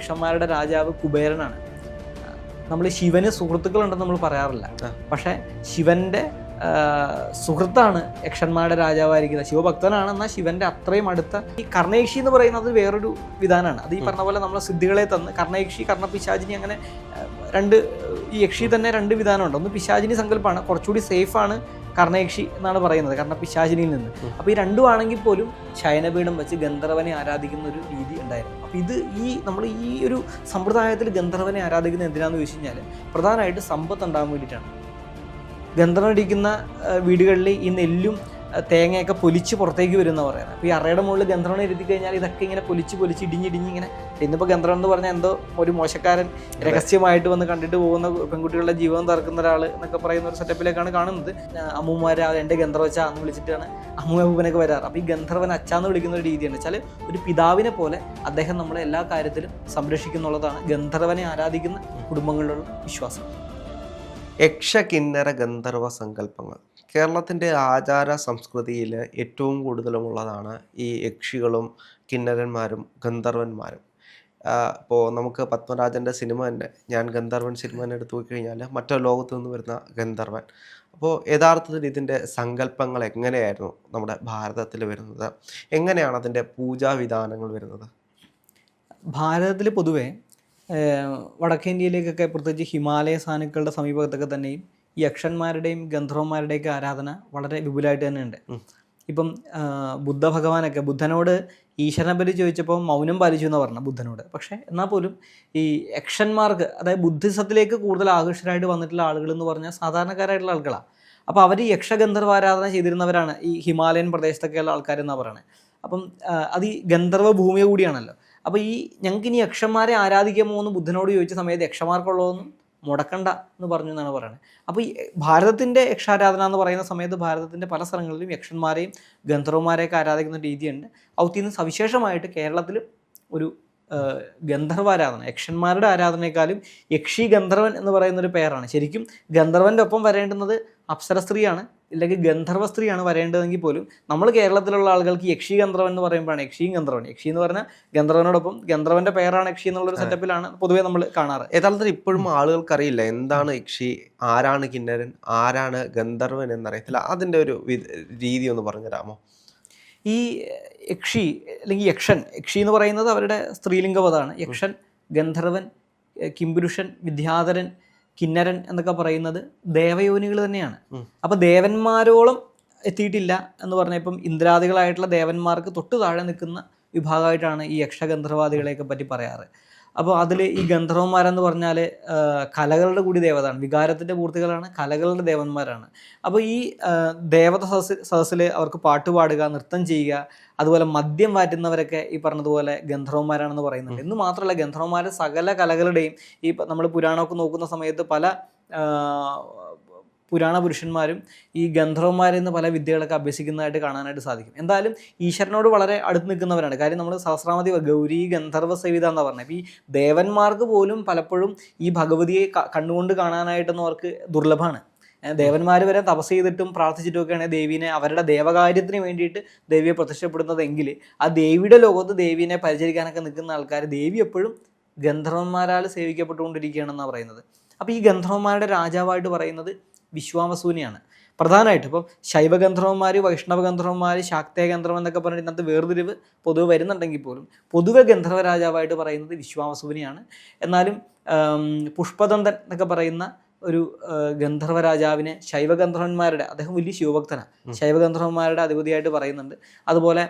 യക്ഷന്മാരുടെ രാജാവ് കുബേരനാണ്. നമ്മൾ ശിവന് സുഹൃത്തുക്കളുണ്ടെന്ന് നമ്മൾ പറയാറില്ല, പക്ഷേ ശിവന്റെ സുഹൃത്താണ് യക്ഷന്മാരുടെ രാജാവായിരിക്കുന്നത്. ശിവഭക്തനാണ്, എന്നാൽ ശിവന്റെ അത്രയും അടുത്ത. ഈ കർണയക്ഷി എന്ന് പറയുന്നത് വേറൊരു വിധാനമാണ്. അത് ഈ പറഞ്ഞ പോലെ നമ്മളെ സിദ്ധികളെ തന്ന് കർണയക്ഷി, കർണപിശാചിനി, അങ്ങനെ ഈ യക്ഷി തന്നെ രണ്ട് വിധാനമുണ്ട്. ഒന്ന് പിശാചിനി സങ്കല്പമാണ്, കുറച്ചുകൂടി സേഫാണ് കർണയക്ഷി എന്നാണ് പറയുന്നത് കർണപിശാചിനിയിൽ നിന്ന്. അപ്പോൾ ഈ രണ്ടും ആണെങ്കിൽ പോലും ശയനപീഠം വെച്ച് ഗന്ധർവനെ ആരാധിക്കുന്ന ഒരു രീതി ഉണ്ടായിരുന്നു. അപ്പോൾ ഇത് നമ്മൾ ഈ ഒരു സമ്പ്രദായത്തിൽ ഗന്ധർവനെ ആരാധിക്കുന്നത് എന്തിനാണെന്ന് ചോദിച്ചു കഴിഞ്ഞാൽ പ്രധാനമായിട്ട് സമ്പത്ത് ഉണ്ടാകാൻ വേണ്ടിയിട്ടാണ്. ഗന്ധർവൻ ഇരിക്കുന്ന വീടുകളിൽ ഈ നെല്ലും തേങ്ങയൊക്കെ പൊലിച്ച് പുറത്തേക്ക് വരുമെന്ന് പറയുന്നത്. അപ്പോൾ ഈ അറയുടെ മുകളിൽ ഗന്ധർവനെ ഇരുത്തി കഴിഞ്ഞാൽ ഇതൊക്കെ ഇങ്ങനെ പൊലിച്ച് ഇടിഞ്ഞിടിഞ്ഞ് ഇങ്ങനെ. ഇന്നിപ്പോൾ ഗന്ധർവൻ എന്ന് പറഞ്ഞാൽ എന്തോ ഒരു മോശക്കാരൻ രഹസ്യമായിട്ട് വന്ന് കണ്ടിട്ട് പോകുന്ന പെൺകുട്ടികളുടെ ജീവൻ തറക്കുന്ന ഒരാൾ എന്നൊക്കെ പറയുന്ന ഒരു സെറ്റപ്പിലേക്കാണ് കാണുന്നത്. അമ്മൂമാരെ എൻ്റെ ഗന്ധർവച്ച എന്ന് വിളിച്ചിട്ടാണ് അമ്മൂമ്മൂപ്പനൊക്കെ വരാറ്. അപ്പോൾ ഈ ഗന്ധർവൻ അച്ചാന്ന് വിളിക്കുന്ന ഒരു രീതിയാണ് വെച്ചാൽ ഒരു പിതാവിനെ പോലെ അദ്ദേഹം നമ്മളെ എല്ലാ കാര്യത്തിലും സംരക്ഷിക്കുന്നുള്ളതാണ് ഗന്ധർവനെ ആരാധിക്കുന്ന കുടുംബങ്ങളിലുള്ള വിശ്വാസം. യക്ഷ കിന്നര ഗന്ധർവ സങ്കല്പങ്ങൾ കേരളത്തിൻ്റെ ആചാര സംസ്കൃതിയിൽ ഏറ്റവും കൂടുതലുമുള്ളതാണ് ഈ യക്ഷികളും കിന്നരന്മാരും ഗന്ധർവന്മാരും. ഇപ്പോൾ നമുക്ക് പത്മരാജൻ്റെ സിനിമ തന്നെ, ഞാൻ ഗന്ധർവൻ സിനിമ തന്നെ എടുത്തു കഴിഞ്ഞാൽ മറ്റൊരു ലോകത്തു നിന്ന് വരുന്ന ഗന്ധർവൻ. അപ്പോൾ യഥാർത്ഥത്തിൽ ഇതിൻ്റെ സങ്കല്പങ്ങൾ എങ്ങനെയായിരുന്നു നമ്മുടെ ഭാരതത്തിൽ വരുന്നത്? എങ്ങനെയാണ് അതിൻ്റെ പൂജാവിധാനങ്ങൾ വരുന്നത്? ഭാരതത്തിൽ പൊതുവെ വടക്കേന്ത്യയിലേക്കൊക്കെ പ്രത്യേകിച്ച് ഹിമാലയ സാനുക്കളുടെ സമീപത്തൊക്കെ തന്നെയും ഈ യക്ഷന്മാരുടെയും ഗന്ധർവന്മാരുടെയൊക്കെ ആരാധന വളരെ വിപുലമായിട്ട് തന്നെ ഉണ്ട്. ഇപ്പം ബുദ്ധ ഭഗവാനൊക്കെ ബുദ്ധനോട് ഈശ്വരനെ പറ്റി ചോദിച്ചപ്പോൾ മൗനം പാലിച്ചു എന്ന് പറഞ്ഞു ബുദ്ധനോട്. പക്ഷേ എന്നാൽ പോലും ഈ യക്ഷന്മാർക്ക്, അതായത് ബുദ്ധിസത്തിലേക്ക് കൂടുതൽ ആകർഷകരായിട്ട് വന്നിട്ടുള്ള ആളുകൾ എന്ന് പറഞ്ഞാൽ സാധാരണക്കാരായിട്ടുള്ള ആളുകളാണ്. അപ്പോൾ അവർ യക്ഷഗന്ധർവ ആരാധന ചെയ്തിരുന്നവരാണ് ഈ ഹിമാലയൻ പ്രദേശത്തൊക്കെയുള്ള ആൾക്കാരെന്നാണ് പറയുന്നത്. അപ്പം അത് ഈ ഗന്ധർവ ഭൂമിയെ കൂടിയാണല്ലോ. അപ്പോൾ ഞങ്ങൾക്ക് ഇനി യക്ഷന്മാരെ ആരാധിക്കാമോ എന്ന് ബുദ്ധനോട് ചോദിച്ച സമയത്ത് യക്ഷന്മാർക്കുള്ളതൊന്നും മുടക്കണ്ട എന്ന് പറഞ്ഞു എന്നാണ് പറയുന്നത്. അപ്പോൾ ഈ ഭാരതത്തിൻ്റെ യക്ഷാരാധന എന്ന് പറയുന്ന സമയത്ത് ഭാരതത്തിൻ്റെ പല സ്ഥലങ്ങളിലും യക്ഷന്മാരെയും ഗന്ധർവന്മാരെയൊക്കെ ആരാധിക്കുന്ന രീതിയുണ്ട്. ഔത്തിന്ന് സവിശേഷമായിട്ട് കേരളത്തിൽ ഒരു ഗന്ധർവാരാധന, യക്ഷന്മാരുടെ ആരാധനയെക്കാളും യക്ഷി ഗന്ധർവൻ എന്ന് പറയുന്നൊരു പേരാണ്. ശരിക്കും ഗന്ധർവൻ്റെ ഒപ്പം വരേണ്ടുന്നത് അപ്സര സ്ത്രീയാണ്, ഇല്ലെങ്കിൽ ഗന്ധർവ സ്ത്രീയാണ് വരേണ്ടതെങ്കിൽ പോലും നമ്മൾ കേരളത്തിലുള്ള ആളുകൾക്ക് യക്ഷി ഗന്ധർവൻ എന്ന് പറയുമ്പോഴാണ് യക്ഷിയും ഗന്ധർവൻ. യക്ഷി എന്ന് പറഞ്ഞാൽ ഗന്ധർവനോടൊപ്പം ഗന്ധർവൻ്റെ പേരാണ് യക്ഷി എന്നുള്ളൊരു സെറ്റപ്പിലാണ് പൊതുവേ നമ്മൾ കാണാറ്. യഥാർത്ഥത്തിൽ ഇപ്പോഴും ആളുകൾക്കറിയില്ല എന്താണ് യക്ഷി, ആരാണ് കിന്നരൻ, ആരാണ് ഗന്ധർവൻ എന്നറിയത്തില്ല. അതിൻ്റെ ഒരു രീതി ഒന്ന് പറഞ്ഞുതരാമോ? ഈ യക്ഷി അല്ലെങ്കിൽ യക്ഷി എന്ന് പറയുന്നത് അവരുടെ സ്ത്രീലിംഗപദമാണ്. യക്ഷൻ, ഗന്ധർവൻ, കിംപുരുഷൻ, വിദ്യാധരൻ, കിന്നരൻ എന്നൊക്കെ പറയുന്നത് ദേവയോനികൾ തന്നെയാണ്. അപ്പോൾ ദേവന്മാരോളം എത്തിയിട്ടില്ല എന്ന് പറഞ്ഞാൽ ഇപ്പം ഇന്ദ്രാദികളായിട്ടുള്ള ദേവന്മാർക്ക് തൊട്ട് താഴെ നിൽക്കുന്ന വിഭാഗമായിട്ടാണ് ഈ യക്ഷഗന്ധർവാദികളെയൊക്കെ പറ്റി പറയാറ്. അപ്പോൾ അതിൽ ഈ ഗന്ധർവന്മാരെന്ന് പറഞ്ഞാൽ കലകളുടെ കൂടി ദേവതയാണ്, വികാരത്തിൻ്റെ പൂർത്തികളാണ്, കലകളുടെ ദേവന്മാരാണ്. അപ്പോൾ ഈ ദേവത സദസ്സിൽ അവർക്ക് പാട്ട് പാടുക, നൃത്തം ചെയ്യുക, അതുപോലെ മദ്യം വാറ്റുന്നവരൊക്കെ ഈ പറഞ്ഞതുപോലെ ഗന്ധർവന്മാരാണെന്ന് പറയുന്നുണ്ട്. എന്ന് മാത്രമല്ല ഗന്ധർവന്മാർ സകല കലകളുടെയും ഈ നമ്മൾ പുരാണമൊക്കെ നോക്കുന്ന സമയത്ത് പല പുരാണ പുരുഷന്മാരും ഈ ഗന്ധർവന്മാരിൽ നിന്ന് പല വിദ്യകളൊക്കെ അഭ്യസിക്കുന്നതായിട്ട് കാണാനായിട്ട് സാധിക്കും. എന്തായാലും ഈശ്വരനോട് വളരെ അടുത്ത് നിൽക്കുന്നവരാണ്. കാര്യം നമ്മൾ സഹസ്രാമതി ഗൗരി ഗന്ധർവ സേവിത എന്നാണ് പറഞ്ഞത്. അപ്പോൾ ഈ ദേവന്മാർക്ക് പോലും പലപ്പോഴും ഈ ഭഗവതിയെ കണ്ണുകൊണ്ട് കാണാനായിട്ടൊന്നും അവർക്ക് ദുർലഭമാണ്. ദേവന്മാർ വരെ തപസ് ചെയ്തിട്ടും പ്രാർത്ഥിച്ചിട്ടുമൊക്കെയാണ് ദേവീനെ അവരുടെ ദേവകാര്യത്തിന് വേണ്ടിയിട്ട് ദേവിയെ പ്രതിഷ്ഠപ്പെടുന്നതെങ്കിൽ ആ ദേവിയുടെ ലോകത്ത് ദേവീനെ പരിചരിക്കാനൊക്കെ നിൽക്കുന്ന ആൾക്കാർ ദേവി എപ്പോഴും ഗന്ധർവന്മാരാൽ സേവിക്കപ്പെട്ടുകൊണ്ടിരിക്കുകയാണെന്നാണ് പറയുന്നത്. അപ്പോൾ ഈ ഗന്ധർവന്മാരുടെ രാജാവായിട്ട് പറയുന്നത് വിശ്വാവസൂനെയാണ് പ്രധാനമായിട്ട്. ഇപ്പം ശൈവഗന്ധർവന്മാർ, വൈഷ്ണവഗന്ധർവന്മാർ, ശാക്തേയ ഗന്ധർവൻ എന്നൊക്കെ പറഞ്ഞിട്ട് ഇന്നത്തെ വേർതിരിവ് പൊതുവെ വരുന്നുണ്ടെങ്കിൽ പോലും പൊതുവെ ഗന്ധർവ രാജാവായിട്ട് പറയുന്നത് വിശ്വാവസൂനെയാണ്. എന്നാലും പുഷ്പദന്തൻ എന്നൊക്കെ പറയുന്ന ഒരു ഗന്ധർവ രാജാവിനെ ശൈവഗന്ധർവന്മാരുടെ, അദ്ദേഹം വലിയ ശിവഭക്തനാണ്, ശൈവഗന്ധർവന്മാരുടെ അധിപതിയായിട്ട് പറയുന്നുണ്ട്. അതുപോലെ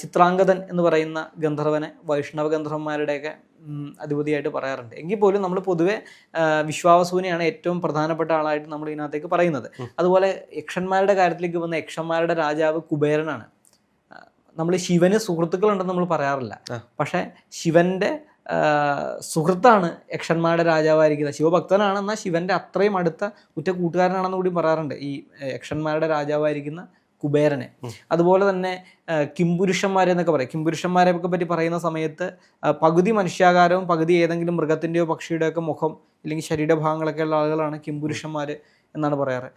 ചിത്രാംഗതൻ എന്ന് പറയുന്ന ഗന്ധർവനെ വൈഷ്ണവ ഗന്ധർവന്മാരുടെയൊക്കെ അധിപതിയായിട്ട് പറയാറുണ്ട്. എങ്കിൽ പോലും നമ്മൾ പൊതുവെ വിശ്വാവസൂനെയാണ് ഏറ്റവും പ്രധാനപ്പെട്ട ആളായിട്ട് നമ്മൾ ഇതിനകത്തേക്ക് പറയുന്നത്. അതുപോലെ യക്ഷന്മാരുടെ കാര്യത്തിലേക്ക് വന്ന യക്ഷന്മാരുടെ രാജാവ് കുബേരനാണ്. നമ്മൾ ശിവന് സുഹൃത്തുക്കളുണ്ടെന്ന് നമ്മൾ പറയാറില്ല, പക്ഷേ ശിവന്റെ സുഹൃത്താണ് യക്ഷന്മാരുടെ രാജാവായിരിക്കുന്നത്. ശിവഭക്തനാണ്, എന്നാൽ ശിവന്റെ അത്രയും അടുത്ത ഉറ്റ കൂട്ടുകാരനാണെന്ന് കൂടി പറയാറുണ്ട് ഈ യക്ഷന്മാരുടെ രാജാവായിരിക്കുന്ന കുബേരനെ. അതുപോലെ തന്നെ കിംപുരുഷന്മാരെന്നൊക്കെ പറയും. കിംപുരുഷന്മാരെയൊക്കെ പറ്റി പറയുന്ന സമയത്ത് പകുതി മനുഷ്യാകാരവും പകുതി ഏതെങ്കിലും മൃഗത്തിൻ്റെയോ പക്ഷിയുടെയോ ഒക്കെ മുഖം ഇല്ലെങ്കിൽ ശരീരഭാഗങ്ങളൊക്കെ ഉള്ള ആളുകളാണ് കിംപുരുഷന്മാർ എന്നാണ് പറയാറ്.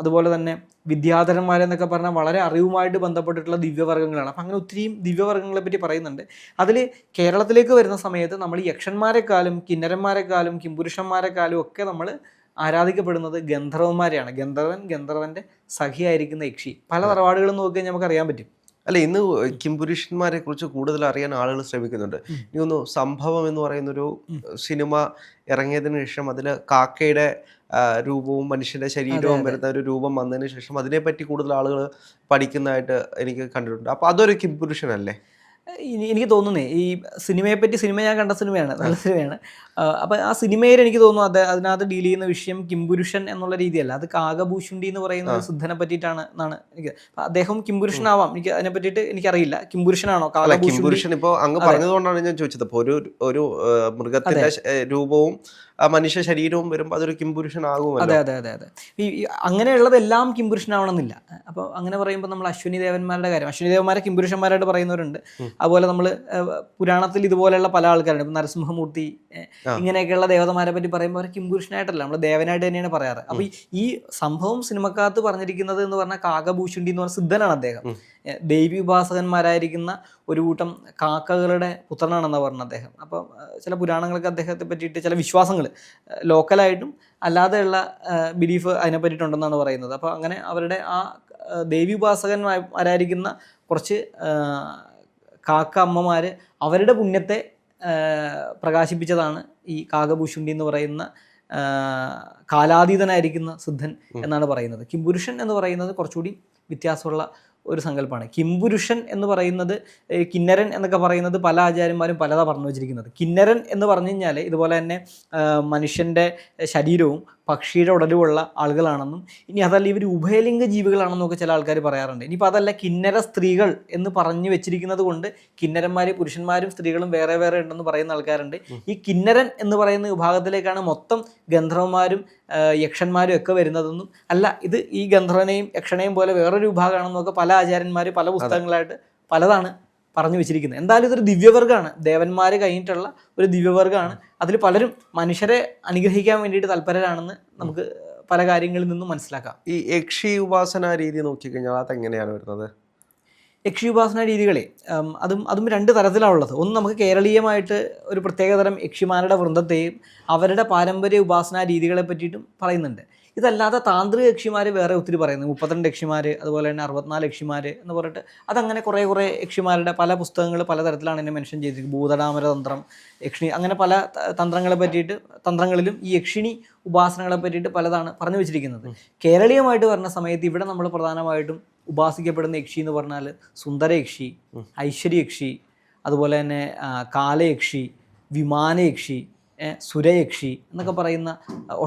അതുപോലെ തന്നെ വിദ്യാധരന്മാരെന്നൊക്കെ പറഞ്ഞാൽ വളരെ അറിവുമായിട്ട് ബന്ധപ്പെട്ടിട്ടുള്ള ദിവ്യവർഗ്ഗങ്ങളാണ്. അപ്പം അങ്ങനെ ഒത്തിരിയും ദിവ്യവർഗ്ഗങ്ങളെ പറ്റി പറയുന്നുണ്ട്. അതിൽ കേരളത്തിലേക്ക് വരുന്ന സമയത്ത് നമ്മൾ ഈ യക്ഷന്മാരെക്കാളും കിന്നരന്മാരെക്കാളും കിംപുരുഷന്മാരെക്കാളും ഒക്കെ നമ്മൾ ആരാധിക്കപ്പെടുന്നത് ഗന്ധർവന്മാരെയാണ്. ഗന്ധർവൻ്റെ സഖിയായിരിക്കുന്ന യക്ഷി. പല തറവാടുകളും നോക്കി കഴിഞ്ഞാൽ നമുക്ക് അറിയാൻ പറ്റും. അല്ല, ഇന്ന് കിംപുരുഷന്മാരെ കുറിച്ച് കൂടുതൽ അറിയാൻ ആളുകൾ ശ്രമിക്കുന്നുണ്ട്. എനിക്ക് തോന്നുന്നു സംഭവം എന്ന് പറയുന്നൊരു സിനിമ ഇറങ്ങിയതിനു ശേഷം അതിൽ കാക്കയുടെ രൂപവും മനുഷ്യന്റെ ശരീരവും വരുന്ന ഒരു രൂപം വന്നതിന് ശേഷം അതിനെപ്പറ്റി കൂടുതൽ ആളുകൾ പഠിക്കുന്നതായിട്ട് എനിക്ക് കണ്ടിട്ടുണ്ട്. അപ്പൊ അതൊരു കിംപുരുഷനല്ലേ? എനിക്ക് തോന്നുന്നേ ഈ സിനിമ ഞാൻ കണ്ട സിനിമയാണ്, നല്ല സിനിമയാണ്. അപ്പം ആ സിനിമയിൽ എനിക്ക് തോന്നുന്നു അതിനകത്ത് ഡീൽ ചെയ്യുന്ന വിഷയം കിംപുരുഷൻ എന്നുള്ള രീതിയല്ല, അത് കാകഭൂഷുണ്ടി എന്ന് പറയുന്ന ഒരു സിദ്ധനെ പറ്റിയിട്ടാണ് എന്നാണ് എനിക്ക്. അദ്ദേഹം കിംപുരുഷനാവാം, എനിക്ക് അതിനെ പറ്റിയിട്ട് എനിക്കറിയില്ല. കിംപുരുഷനാണോ കിംപുരുഷൻ? ഇപ്പോൾ അങ്ങ് പറഞ്ഞതുകൊണ്ടാണ് ഞാൻ ചോദിച്ചത്. ഇപ്പോൾ ഒരു മൃഗത്തിന്റെ രൂപവും മനുഷ്യ ശരീരവും വരുമ്പോൾ അതൊരു കിംപുരുഷനാകുമല്ലോ. അതെ അതെ അതെ അതെ. ഈ അങ്ങനെയുള്ളതെല്ലാം കിംപുരുഷനാവണമെന്നില്ല. അപ്പോൾ അങ്ങനെ പറയുമ്പോൾ നമ്മൾ അശ്വിനി ദേവന്മാരുടെ കാര്യം, അശ്വിനി ദേവന്മാരെ കിംപുരുഷന്മാരായിട്ട് പറയുന്നവരുണ്ട്. അതുപോലെ നമ്മൾ പുരാണത്തിൽ ഇതുപോലെയുള്ള പല ആൾക്കാരുണ്ട്. ഇപ്പം നരസിംഹമൂർത്തി, ഇങ്ങനെയൊക്കെയുള്ള ദേവതമാരെ പറ്റി പറയുമ്പോൾ അവർ കിംപുരുഷനായിട്ടല്ല, നമ്മൾ ദേവനായിട്ട് തന്നെയാണ് പറയാറ്. അപ്പോൾ ഈ സംഭവം സിനിമക്കകത്ത് പറഞ്ഞിരിക്കുന്നത് എന്ന് പറഞ്ഞാൽ കാകഭൂഷുണ്ടി എന്ന് പറഞ്ഞ സിദ്ധനാണ് അദ്ദേഹം. ദേവി ഉപാസകന്മാരായിരിക്കുന്ന ഒരു കൂട്ടം കാക്കകളുടെ പുത്രനാണെന്നാണ് പറഞ്ഞത് അദ്ദേഹം. അപ്പം ചില പുരാണങ്ങൾക്ക് അദ്ദേഹത്തെ പറ്റിയിട്ട് ചില വിശ്വാസങ്ങൾ ലോക്കലായിട്ടും അല്ലാതെയുള്ള ബിലീഫ് അതിനെ പറ്റിയിട്ടുണ്ടെന്നാണ് പറയുന്നത്. അപ്പോൾ അങ്ങനെ അവരുടെ ആ ദേവി ഉപാസകന്മാരായിരിക്കുന്ന കുറച്ച് കാക്ക അമ്മമാർ അവരുടെ പുണ്യത്തെ പ്രകാശിപ്പിച്ചതാണ് ഈ കാകഭൂഷുണ്ടി എന്ന് പറയുന്ന കാലാതീതനായിരിക്കുന്ന സിദ്ധൻ എന്നാണ് പറയുന്നത്. കിംപുരുഷൻ എന്ന് പറയുന്നത് കുറച്ചുകൂടി വ്യത്യാസമുള്ള ഒരു സങ്കല്പമാണ്. കിംപുരുഷൻ എന്ന് പറയുന്നത്, കിന്നരൻ എന്നൊക്കെ പറയുന്നത് പല ആചാര്യന്മാരും പലതാ പറഞ്ഞു വെച്ചിരിക്കുന്നത്. കിന്നരൻ എന്ന് പറഞ്ഞു കഴിഞ്ഞാൽ ഇതുപോലെ തന്നെ മനുഷ്യൻ്റെ ശരീരവും പക്ഷിയുടെ ഉടലുമുള്ള ആളുകളാണെന്നും, ഇനി അതല്ല ഇവർ ഉഭയലിംഗ ജീവികളാണെന്നൊക്കെ ചില ആൾക്കാർ പറയാറുണ്ട്. ഇനിയിപ്പോൾ അതല്ല കിന്നര സ്ത്രീകൾ എന്ന് പറഞ്ഞു വെച്ചിരിക്കുന്നത് കൊണ്ട് കിന്നരന്മാർ പുരുഷന്മാരും സ്ത്രീകളും വേറെ വേറെ ഉണ്ടെന്ന് പറയുന്ന ആൾക്കാരുണ്ട്. ഈ കിന്നരൻ എന്ന് പറയുന്ന വിഭാഗത്തിലേക്കാണ് മൊത്തം ഗന്ധർവന്മാരും യക്ഷന്മാരും ഒക്കെ വരുന്നതെന്നും, അല്ല ഇത് ഈ ഗന്ധർവനെയും യക്ഷനെയും പോലെ വേറൊരു വിഭാഗമാണെന്നൊക്കെ പല ആചാര്യന്മാർ പല പുസ്തകങ്ങളായിട്ട് പലതാണ് പറഞ്ഞു വെച്ചിരിക്കുന്നത്. എന്തായാലും ഇതൊരു ദിവ്യവർഗ്ഗമാണ്, ദേവന്മാർ കഴിഞ്ഞിട്ടുള്ള ഒരു ദിവ്യവർഗ്ഗമാണ്. അതിൽ പലരും മനുഷ്യരെ അനുഗ്രഹിക്കാൻ വേണ്ടിയിട്ട് തൽപരരാണെന്ന് നമുക്ക് പല കാര്യങ്ങളിൽ നിന്നും മനസ്സിലാക്കാം. ഈ യക്ഷി ഉപാസന രീതി നോക്കിക്കഴിഞ്ഞാൽ അതെങ്ങനെയാണ് വരുന്നത്? യക്ഷി ഉപാസന രീതികളെ അതും രണ്ട് തരത്തിലാണുള്ളത്. ഒന്ന്, നമുക്ക് കേരളീയമായിട്ട് ഒരു പ്രത്യേകതരം യക്ഷിമാരുടെ വൃന്ദത്തെയും അവരുടെ പാരമ്പര്യ ഉപാസനാ രീതികളെ പറ്റിയിട്ടും പറയുന്നുണ്ട്. ഇതല്ലാതെ താന്ത്രിക യക്ഷിമാർ വേറെ ഒത്തിരി പറയുന്നു. 32 യക്ഷിമാർ, അതുപോലെ തന്നെ 64 യക്ഷിമാർ എന്ന് പറഞ്ഞിട്ട് അതങ്ങനെ കുറേ യക്ഷിമാരുടെ പല പുസ്തകങ്ങൾ പലതരത്തിലാണ് എന്നെ മെൻഷൻ ചെയ്തിരിക്കുന്നത്. ഭൂതടാമര തന്ത്രം, യക്ഷിണി, അങ്ങനെ പല തന്ത്രങ്ങളെ പറ്റിയിട്ട്, തന്ത്രങ്ങളിലും ഈ യക്ഷിണി ഉപാസനകളെ പറ്റിയിട്ട് പലതാണ് പറഞ്ഞു വെച്ചിരിക്കുന്നത്. കേരളീയമായിട്ട് വരുന്ന സമയത്ത് ഇവിടെ നമ്മൾ പ്രധാനമായിട്ടും ഉപാസിക്കപ്പെടുന്ന യക്ഷി എന്ന് പറഞ്ഞാൽ സുന്ദരയക്ഷി, ഐശ്വര്യയക്ഷി, അതുപോലെ തന്നെ കാലയക്ഷി, വിമാനയക്ഷി, സുരയക്ഷി എന്നൊക്കെ പറയുന്ന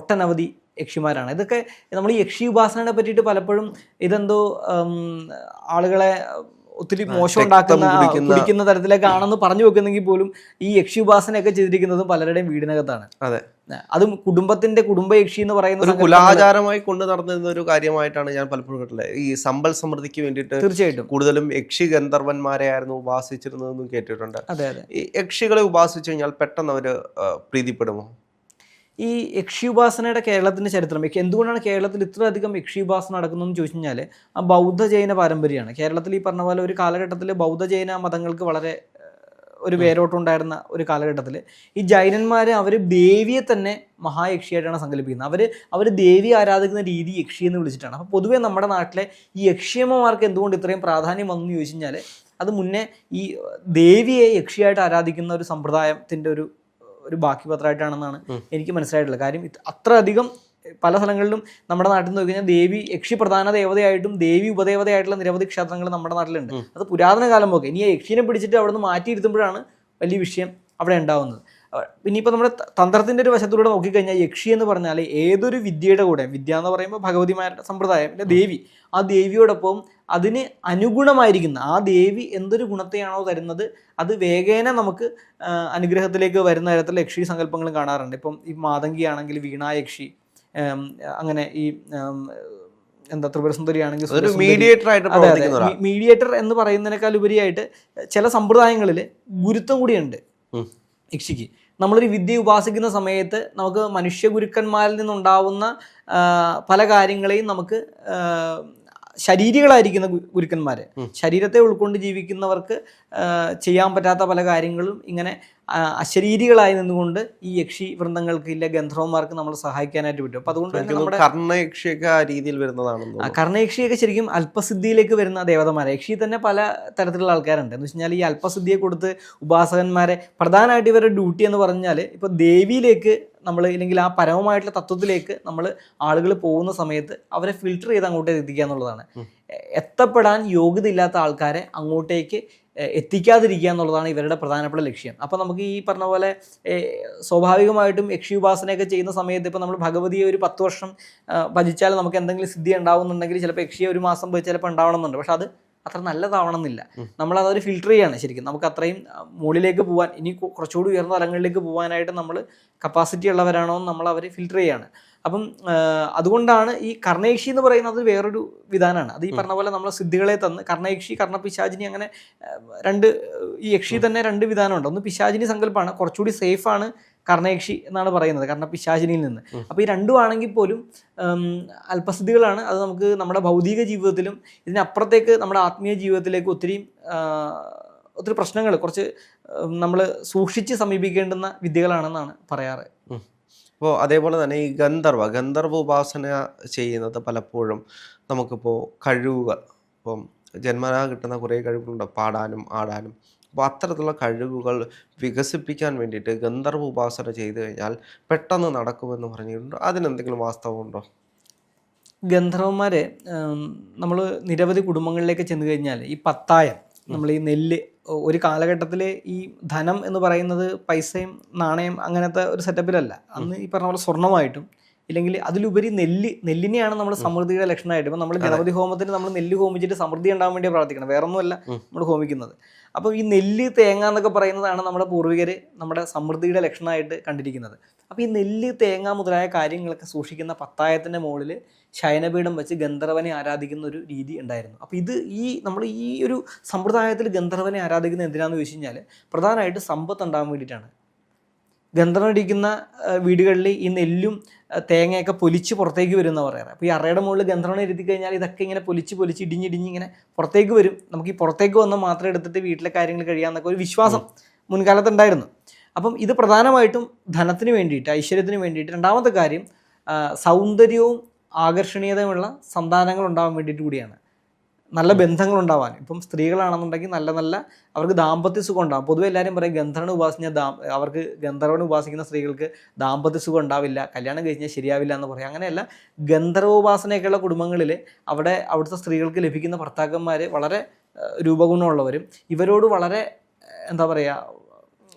ഒട്ടനവധി യക്ഷിമാരാണ്. ഇതൊക്കെ നമ്മൾ ഈ യക്ഷി ഉപാസനയെ പറ്റിയിട്ട് പലപ്പോഴും ഇതെന്തോ ആളുകളെ ഒത്തിരി മോശം ഉണ്ടാക്കുന്ന കുടിക്കുന്ന തരത്തിലേക്കാണെന്ന് പറഞ്ഞു വെക്കുന്നെങ്കിൽ പോലും ഈ യക്ഷി ഉപാസനയൊക്കെ ചെയ്തിരിക്കുന്നതും പലരുടെയും വീടിനകത്താണ്. അതെ, അതും കുടുംബ യക്ഷി എന്ന് പറയുന്ന ഒരു കുലാചാരമായി കൊണ്ട് നടന്നിരുന്ന ഒരു കാര്യമായിട്ടാണ് ഞാൻ പലപ്പോഴും കേട്ടിട്ടുള്ളത്. ഈ സമ്പൽ സമൃദ്ധിക്ക് വേണ്ടിയിട്ട് തീർച്ചയായിട്ടും കൂടുതലും യക്ഷി ഗന്ധർവന്മാരെ ആയിരുന്നു ഉപാസിച്ചിരുന്നതെന്നും കേട്ടിട്ടുണ്ട്. അതെ അതെ. ഈ യക്ഷികളെ ഉപാസിച്ചു കഴിഞ്ഞാൽ പെട്ടെന്ന് അവർ പ്രീതിപ്പെടുമോ? ഈ യക്ഷി ഉപാസനയുടെ കേരളത്തിൻ്റെ ചരിത്രം, എന്തുകൊണ്ടാണ് കേരളത്തിൽ ഇത്രയധികം യക്ഷി ഉപാസന നടക്കുന്നതെന്ന് ചോദിച്ചു കഴിഞ്ഞാൽ ആ ബൗദ്ധ ജൈന പാരമ്പര്യമാണ്. കേരളത്തിൽ ഈ പറഞ്ഞ പോലെ ഒരു കാലഘട്ടത്തിൽ ബൗദ്ധ ജൈന മതങ്ങൾക്ക് വളരെ ഒരു വേരോട്ടം ഉണ്ടായിരുന്ന ഒരു കാലഘട്ടത്തിൽ ഈ ജൈനന്മാർ അവർ ദേവിയെ തന്നെ മഹായക്ഷിയായിട്ടാണ് സങ്കല്പിക്കുന്നത്. അവർ ദേവിയെ ആരാധിക്കുന്ന രീതി യക്ഷി എന്ന് വിളിച്ചിട്ടാണ്. അപ്പോൾ പൊതുവേ നമ്മുടെ നാട്ടിലെ ഈ യക്ഷിയമ്മമാർക്ക് എന്തുകൊണ്ട് ഇത്രയും പ്രാധാന്യം വന്നു ചോദിച്ചു കഴിഞ്ഞാൽ അത് മുന്നേ ഈ ദേവിയെ യക്ഷിയായിട്ട് ആരാധിക്കുന്ന ഒരു സമ്പ്രദായത്തിൻ്റെ ഒരു ബാക്കി പത്രമായിട്ടാണെന്നാണ് എനിക്ക് മനസ്സിലായിട്ടുള്ളത്. കാര്യം അത്ര അധികം പല സ്ഥലങ്ങളിലും നമ്മുടെ നാട്ടിൽ നിന്ന് നോക്കി കഴിഞ്ഞാൽ ദേവി യക്ഷി പ്രധാന ദേവതയായിട്ടും ദേവി ഉപദേവതയായിട്ടുള്ള നിരവധി ക്ഷേത്രങ്ങൾ നമ്മുടെ നാട്ടിലുണ്ട്. അത് പുരാതന കാലം പോകെ. ഇനി യക്ഷിനെ പിടിച്ചിട്ട് അവിടെ നിന്ന് മാറ്റിയിരുത്തുമ്പോഴാണ് വലിയ വിഷയം അവിടെ ഉണ്ടാവുന്നത്. ഇനിയിപ്പോൾ നമ്മുടെ തന്ത്രത്തിൻ്റെ ഒരു വശത്തൂടെ നോക്കിക്കഴിഞ്ഞാൽ യക്ഷി എന്ന് പറഞ്ഞാൽ ഏതൊരു വിദ്യയുടെ കൂടെ, വിദ്യ എന്ന് പറയുമ്പോൾ ഭഗവതിമാരുടെ സമ്പ്രദായം, പിന്നെ ദേവി, ആ ദേവിയോടൊപ്പം അതിന് അനുഗുണമായിരിക്കുന്ന ആ ദേവി എന്തൊരു ഗുണത്തെയാണോ തരുന്നത് അത് വേഗേന നമുക്ക് അനുഗ്രഹത്തിലേക്ക് വരുന്ന തരത്തിലുള്ള യക്ഷി സങ്കല്പങ്ങളും കാണാറുണ്ട്. ഇപ്പം ഈ മാതങ്കിയാണെങ്കിൽ വീണായക്ഷി, അങ്ങനെ ഈ ത്രിപുരസുന്ദരി ആണെങ്കിൽ മീഡിയേറ്റർ എന്ന് പറയുന്നതിനേക്കാൾ ഉപരിയായിട്ട് ചില സമ്പ്രദായങ്ങളിൽ ഗുരുത്വം കൂടിയുണ്ട് യക്ഷിക്ക്. നമ്മളൊരു വിദ്യ ഉപാസിക്കുന്ന സമയത്ത് നമുക്ക് മനുഷ്യ ഗുരുക്കന്മാരിൽ നിന്നുണ്ടാവുന്ന പല കാര്യങ്ങളെയും നമുക്ക് ശരീരികളായിരിക്കുന്ന ഗുരുക്കന്മാര്, ശരീരത്തെ ഉൾക്കൊണ്ട് ജീവിക്കുന്നവർക്ക് ചെയ്യാൻ പറ്റാത്ത പല കാര്യങ്ങളും ഇങ്ങനെ അശരീരികളായി നിന്നുകൊണ്ട് ഈ യക്ഷി വൃന്ദങ്ങൾക്ക് ഇല്ല ഗന്ധർവന്മാർക്ക് നമ്മൾ സഹായിക്കാനായിട്ട് പറ്റും. അപ്പൊ അതുകൊണ്ട് തന്നെ നമ്മുടെ കർണയക്ഷിയൊക്കെ ആ രീതിയിൽ വരുന്നതാണെന്ന്. കർണയക്ഷിയൊക്കെ ശരിക്കും അല്പസിദ്ധിയിലേക്ക് വരുന്ന ദേവതമാരെ. യക്ഷി തന്നെ പല തരത്തിലുള്ള ആൾക്കാരുണ്ട്. എന്ന് വെച്ച് കഴിഞ്ഞാൽ ഈ അല്പസിദ്ധിയെ കൊടുത്ത് ഉപാസകന്മാരെ, പ്രധാനമായിട്ട് ഇവരുടെ ഡ്യൂട്ടി എന്ന് പറഞ്ഞാൽ ഇപ്പൊ ദേവിയിലേക്ക് നമ്മൾ, ഇല്ലെങ്കിൽ ആ പരമമായിട്ടുള്ള തത്വത്തിലേക്ക് നമ്മൾ ആളുകൾ പോകുന്ന സമയത്ത് അവരെ ഫിൽട്ടർ ചെയ്ത് അങ്ങോട്ടേക്ക് എത്തിക്കുക എന്നുള്ളതാണ്. എത്തപ്പെടാൻ യോഗ്യത ഇല്ലാത്ത ആൾക്കാരെ അങ്ങോട്ടേക്ക് എത്തിക്കാതിരിക്കുക എന്നുള്ളതാണ് ഇവരുടെ പ്രധാനപ്പെട്ട ലക്ഷ്യം. അപ്പോൾ നമുക്ക് ഈ പറഞ്ഞ പോലെ സ്വാഭാവികമായിട്ടും യക്ഷി ഉപാസനയൊക്കെ ചെയ്യുന്ന സമയത്ത് ഇപ്പോൾ നമ്മൾ ഭഗവതിയെ ഒരു 10 വർഷം ഭജിച്ചാൽ നമുക്ക് എന്തെങ്കിലും സിദ്ധി ഉണ്ടാവുന്നുണ്ടെങ്കിൽ ചിലപ്പോൾ യക്ഷിയെ ഒരു മാസം പോയി ചിലപ്പോൾ ഉണ്ടാവണമെന്നുണ്ട്. പക്ഷെ അത് അത്ര നല്ലതാവണമെന്നില്ല. നമ്മളതൊരു ഫിൽട്ടർ ചെയ്യാണ് ശരിക്കും. നമുക്ക് അത്രയും മുകളിലേക്ക് പോകാൻ, ഇനി കുറച്ചുകൂടി ഉയർന്ന തലങ്ങളിലേക്ക് പോകാനായിട്ട് നമ്മൾ കപ്പാസിറ്റി ഉള്ളവരാണോ എന്ന് നമ്മൾ അവരെ ഫിൽട്ടർ ചെയ്യാണ്. അപ്പം അതുകൊണ്ടാണ് ഈ കർണയക്ഷി എന്ന് പറയുന്നത് വേറൊരു വിധാനമാണ്. അത് ഈ പറഞ്ഞ പോലെ നമ്മൾ സിദ്ധികളെ തന്ന് കർണയക്ഷി, കർണപിശാചിനി, അങ്ങനെ ഈ യക്ഷി തന്നെ 2 വിധാനമുണ്ട്. ഒന്ന് പിശാചിനി സങ്കല്പമാണ്, കുറച്ചുകൂടി സേഫാണ് കർണയക്ഷി എന്നാണ് പറയുന്നത് കർണപിശാചിനിയിൽ നിന്ന്. അപ്പോൾ ഈ 2 ആണെങ്കിൽ പോലും അല്പസിദ്ധികളാണ്. അത് നമുക്ക് നമ്മുടെ ഭൗതിക ജീവിതത്തിലും ഇതിനപ്പുറത്തേക്ക് നമ്മുടെ ആത്മീയ ജീവിതത്തിലേക്ക് ഒത്തിരി പ്രശ്നങ്ങൾ, കുറച്ച് നമ്മൾ സൂക്ഷിച്ച് സമീപിക്കേണ്ടുന്ന വിദ്യകളാണെന്നാണ് പറയാറ്. അപ്പോൾ അതേപോലെ തന്നെ ഈ ഗന്ധർവ ഉപാസന ചെയ്യുന്നത് പലപ്പോഴും നമുക്കിപ്പോൾ കഴിവുകൾ, ഇപ്പം ജന്മനാ കിട്ടുന്ന കുറേ കഴിവുകളുണ്ട്, പാടാനും ആടാനും. അപ്പോൾ അത്തരത്തിലുള്ള കഴിവുകൾ വികസിപ്പിക്കാൻ വേണ്ടിയിട്ട് ഗന്ധർവ ഉപാസന ചെയ്തു കഴിഞ്ഞാൽ പെട്ടെന്ന് നടക്കുമെന്ന് പറഞ്ഞിട്ടുണ്ട്. അതിനെന്തെങ്കിലും വാസ്തവമുണ്ടോ? ഗന്ധർവന്മാരെ നമ്മൾ നിരവധി കുടുംബങ്ങളിലേക്ക് ചെന്ന് കഴിഞ്ഞാൽ ഈ പത്തായം, നമ്മൾ ഈ നെല്ല്, ഒരു കാലഘട്ടത്തിൽ ഈ ധനം എന്ന് പറയുന്നത് പൈസയും നാണയം അങ്ങനത്തെ ഒരു സെറ്റപ്പിലല്ല. അന്ന് ഈ പറഞ്ഞ പോലെ സ്വർണ്ണമായിട്ടും ഇല്ലെങ്കിൽ അതിലുപരി നെല്ലിനെയാണ് നമ്മൾ സമൃദ്ധിയുടെ ലക്ഷണമായിട്ട്. ഇപ്പം നമ്മൾ ഗണപതി ഹോമത്തിന് നമ്മൾ നെല്ല് ഹോമിച്ചിട്ട് സമൃദ്ധി ഉണ്ടാകാൻ വേണ്ടി പ്രാർത്ഥിക്കണം, വേറെ ഒന്നുമല്ല നമ്മൾ ഹോമിക്കുന്നത്. അപ്പോൾ ഈ നെല്ല്, തേങ്ങ എന്നൊക്കെ പറയുന്നതാണ് നമ്മുടെ പൂർവികർ നമ്മുടെ സമൃദ്ധിയുടെ ലക്ഷണമായിട്ട് കണ്ടിരിക്കുന്നത്. അപ്പോൾ ഈ നെല്ല്, തേങ്ങ മുതലായ കാര്യങ്ങളൊക്കെ സൂക്ഷിക്കുന്ന പത്തായത്തിൻ്റെ മുകളിൽ ശയനപീഠം വെച്ച് ഗന്ധർവനെ ആരാധിക്കുന്ന ഒരു രീതി ഉണ്ടായിരുന്നു. അപ്പോൾ നമ്മൾ ഈ ഒരു സമ്പ്രദായത്തിൽ ഗന്ധർവനെ ആരാധിക്കുന്നത് എന്തിനാണെന്ന് ചോദിച്ചു കഴിഞ്ഞാൽ പ്രധാനമായിട്ട് സമ്പത്ത് ഉണ്ടാകാൻ വേണ്ടിയിട്ടാണ്. ഗന്ധർവനിരിക്കുന്ന വീടുകളിൽ ഈ നെല്ലും തേങ്ങയൊക്കെ പൊലിച്ച് പുറത്തേക്ക് വരും എന്ന് പറയാറ്. അപ്പോൾ ഈ അറയുടെ മുകളിൽ ഗന്ധർവനെ ഇരുത്തി കഴിഞ്ഞാൽ ഇതൊക്കെ ഇങ്ങനെ പൊലിച്ച് ഇടിഞ്ഞിടിഞ്ഞ് ഇങ്ങനെ പുറത്തേക്ക് വരും. നമുക്ക് ഈ പുറത്തേക്ക് വന്ന് മാത്രം എടുത്തിട്ട് വീട്ടിലെ കാര്യങ്ങൾ കഴിയാമെന്നൊക്കെ ഒരു വിശ്വാസം മുൻകാലത്തുണ്ടായിരുന്നു. അപ്പം ഇത് പ്രധാനമായിട്ടും ധനത്തിന് വേണ്ടിയിട്ട്, ഐശ്വര്യത്തിന് വേണ്ടിയിട്ട്. രണ്ടാമത്തെ കാര്യം സൗന്ദര്യവും ആകർഷണീയതയുമുള്ള സന്താനങ്ങൾ ഉണ്ടാവാൻ വേണ്ടിയിട്ട് കൂടിയാണ്. നല്ല ബന്ധങ്ങൾ ഉണ്ടാവാൻ. ഇപ്പം സ്ത്രീകളാണെന്നുണ്ടെങ്കിൽ നല്ല അവർക്ക് ദാമ്പത്യ സുഖം ഉണ്ടാകും. പൊതുവെ എല്ലാവരും പറയും ഗന്ധർവനെ ഉപാസിക്കുന്ന സ്ത്രീകൾക്ക് ദാമ്പത്യ സുഖം ഉണ്ടാവില്ല, കല്യാണം കഴിഞ്ഞാൽ ശരിയാവില്ല എന്ന് പറയും. അങ്ങനെയല്ല, ഗന്ധർവോപാസനയൊക്കെയുള്ള കുടുംബങ്ങളിൽ അവിടുത്തെ സ്ത്രീകൾക്ക് ലഭിക്കുന്ന ഭർത്താക്കന്മാർ വളരെ രൂപഗുണമുള്ളവരും ഇവരോട് വളരെ എന്താ പറയുക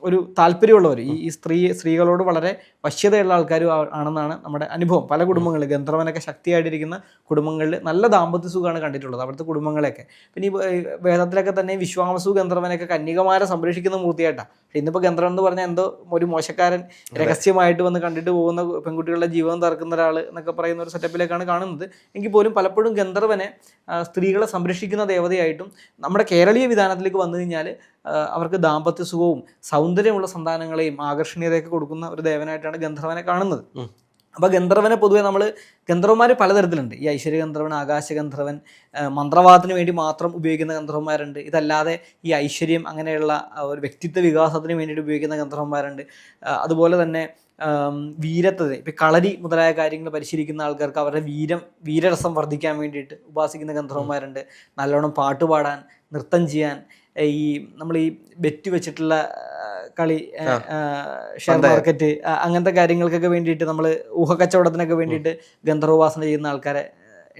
ഒരു താല്പര്യമുള്ളവർ, ഈ സ്ത്രീകളോട് വളരെ വശ്യതയുള്ള ആൾക്കാരും ആണെന്നാണ് നമ്മുടെ അനുഭവം. പല കുടുംബങ്ങളിൽ ഗന്ധർവനൊക്കെ ശക്തിയായിട്ടിരിക്കുന്ന കുടുംബങ്ങളിൽ നല്ല ദാമ്പത്യ സുഖമാണ് കണ്ടിട്ടുള്ളത് അവിടുത്തെ കുടുംബങ്ങളെയൊക്കെ. പിന്നെ ഈ വേദത്തിലൊക്കെ തന്നെ വിശ്വാമസു ഗന്ധർവനൊക്കെ കന്യകമാരെ സംരക്ഷിക്കുന്ന മൂർത്തിയായിട്ടാണ്. പക്ഷേ ഇന്നിപ്പോൾ ഗന്ധർവൻ എന്ന് പറഞ്ഞാൽ എന്തോ ഒരു മോശക്കാരൻ, രഹസ്യമായിട്ട് വന്ന് കണ്ടിട്ട് പോകുന്ന പെൺകുട്ടികളുടെ ജീവൻ തറക്കുന്ന ഒരാൾ എന്നൊക്കെ പറയുന്ന ഒരു സെറ്റപ്പിലേക്കാണ് കാണുന്നത്. എങ്കിൽ പോലും പലപ്പോഴും ഗന്ധർവനെ സ്ത്രീകളെ സംരക്ഷിക്കുന്ന ദേവതയായിട്ടും നമ്മുടെ കേരളീയ വിധാനത്തിലേക്ക് വന്നു കഴിഞ്ഞാൽ അവർക്ക് ദാമ്പത്യ സുഖവും സൗന്ദര്യമുള്ള സന്താനങ്ങളെയും ആകർഷണീയതയൊക്കെ കൊടുക്കുന്ന ഒരു ദേവനായിട്ടാണ് ഗന്ധർവനെ കാണുന്നത്. അപ്പോൾ ഗന്ധർവനെ പൊതുവെ ഗന്ധർവന്മാർ പലതരത്തിലുണ്ട്. ഈ ഐശ്വര്യ ഗന്ധർവൻ, ആകാശ ഗന്ധർവൻ, മന്ത്രവാദത്തിന് വേണ്ടി മാത്രം ഉപയോഗിക്കുന്ന ഗന്ധർവന്മാരുണ്ട്. ഇതല്ലാതെ ഈ ഐശ്വര്യം അങ്ങനെയുള്ള ഒരു വ്യക്തിത്വ വികാസത്തിന് വേണ്ടിയിട്ട് ഉപയോഗിക്കുന്ന ഗന്ധർവന്മാരുണ്ട്. അതുപോലെ തന്നെ വീരത്വത, ഇപ്പം കളരി മുതലായ കാര്യങ്ങൾ പരിശീലിക്കുന്ന ആൾക്കാർക്ക് അവരുടെ വീരരസം വർദ്ധിക്കാൻ വേണ്ടിയിട്ട് ഉപാസിക്കുന്ന ഗന്ധർവന്മാരുണ്ട്. നല്ലോണം പാട്ടുപാടാൻ, നൃത്തം ചെയ്യാൻ, നമ്മൾ ഈ ബെറ്റ് വെച്ചിട്ടുള്ള കളി, ഷെയർ മാർക്കറ്റ്, അങ്ങനത്തെ കാര്യങ്ങൾക്കൊക്കെ വേണ്ടിയിട്ട് നമ്മൾ ഊഹക്കച്ചവടത്തിനൊക്കെ വേണ്ടിയിട്ട് ഗന്ധർവോപാസന ചെയ്യുന്ന ആൾക്കാരെ